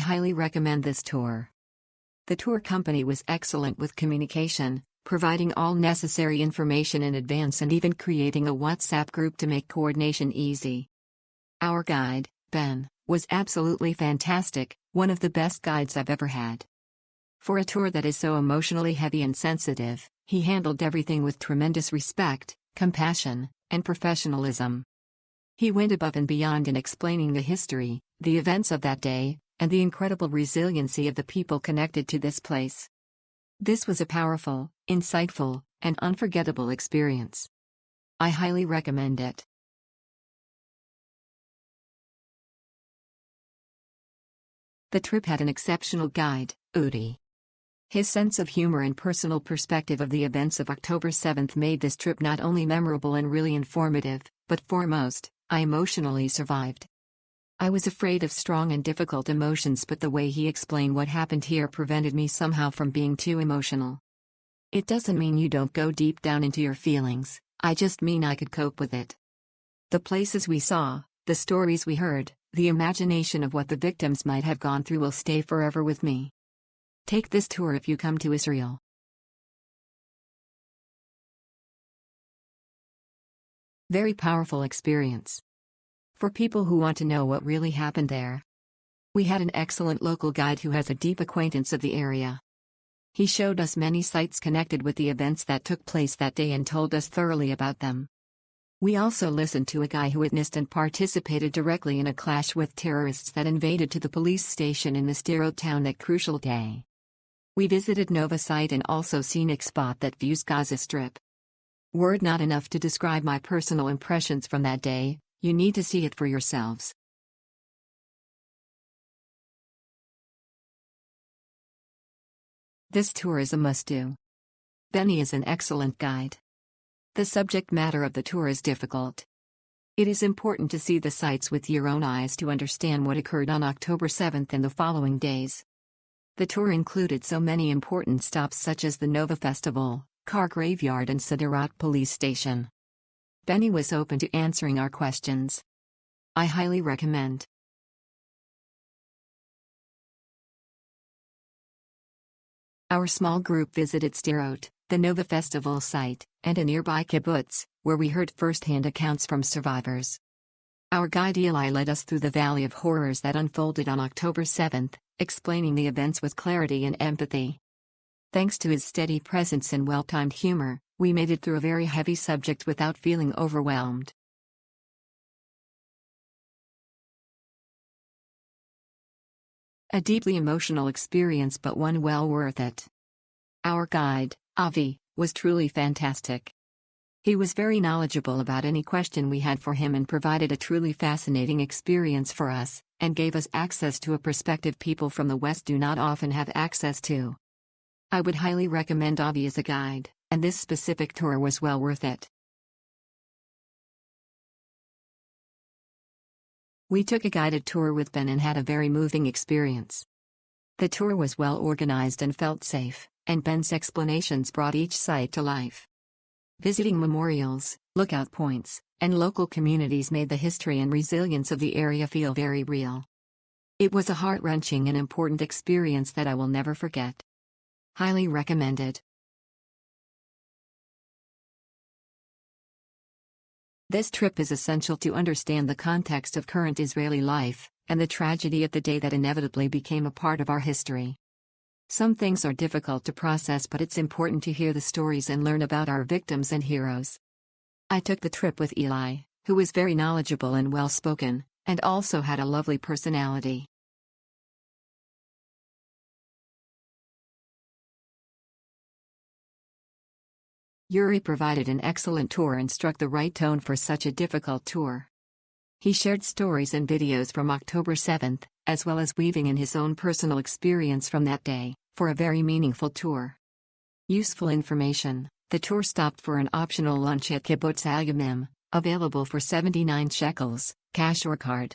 highly recommend this tour. The tour company was excellent with communication, providing all necessary information in advance and even creating a WhatsApp group to make coordination easy. Our guide, Ben, was absolutely fantastic, one of the best guides I've ever had. For a tour that is so emotionally heavy and sensitive, he handled everything with tremendous respect, compassion, and professionalism. He went above and beyond in explaining the history, the events of that day, and the incredible resiliency of the people connected to this place. This was a powerful, insightful, and unforgettable experience. I highly recommend it. The trip had an exceptional guide, Udi. His sense of humor and personal perspective of the events of October 7th made this trip not only memorable and really informative, but foremost, I emotionally survived. I was afraid of strong and difficult emotions, but the way he explained what happened here prevented me somehow from being too emotional. It doesn't mean you don't go deep down into your feelings, I just mean I could cope with it. The places we saw, the stories we heard, the imagination of what the victims might have gone through will stay forever with me. Take this tour if you come to Israel. Very powerful experience. For people who want to know what really happened there. We had an excellent local guide who has a deep acquaintance of the area. He showed us many sites connected with the events that took place that day and told us thoroughly about them. We also listened to a guy who witnessed and participated directly in a clash with terrorists that invaded to the police station in the Sderot town that crucial day. We visited Nova site and also scenic spot that views Gaza Strip. Word not enough to describe my personal impressions from that day. You need to see it for yourselves. This tour is a must-do. Benny is an excellent guide. The subject matter of the tour is difficult. It is important to see the sites with your own eyes to understand what occurred on October 7th and the following days. The tour included so many important stops such as the Nova Festival, Car Graveyard and Sderot Police Station. Benny was open to answering our questions. I highly recommend. Our small group visited Sderot, the Nova Festival site, and a nearby kibbutz, where we heard first-hand accounts from survivors. Our guide Eli led us through the valley of horrors that unfolded on October 7th, explaining the events with clarity and empathy. Thanks to his steady presence and well-timed humor, we made it through a very heavy subject without feeling overwhelmed. A deeply emotional experience, but one well worth it. Our guide, Avi, was truly fantastic. He was very knowledgeable about any question we had for him and provided a truly fascinating experience for us, and gave us access to a perspective people from the West do not often have access to. I would highly recommend Avi as a guide, and this specific tour was well worth it. We took a guided tour with Ben and had a very moving experience. The tour was well organized and felt safe, and Ben's explanations brought each site to life. Visiting memorials, lookout points, and local communities made the history and resilience of the area feel very real. It was a heart-wrenching and important experience that I will never forget. Highly recommended. This trip is essential to understand the context of current Israeli life, and the tragedy of the day that inevitably became a part of our history. Some things are difficult to process, but it's important to hear the stories and learn about our victims and heroes. I took the trip with Eli, who was very knowledgeable and well-spoken, and also had a lovely personality. Yuri provided an excellent tour and struck the right tone for such a difficult tour. He shared stories and videos from October 7th, as well as weaving in his own personal experience from that day, for a very meaningful tour. Useful information: the tour stopped for an optional lunch at Kibbutz Al Yamim, available for 79 shekels, cash or card.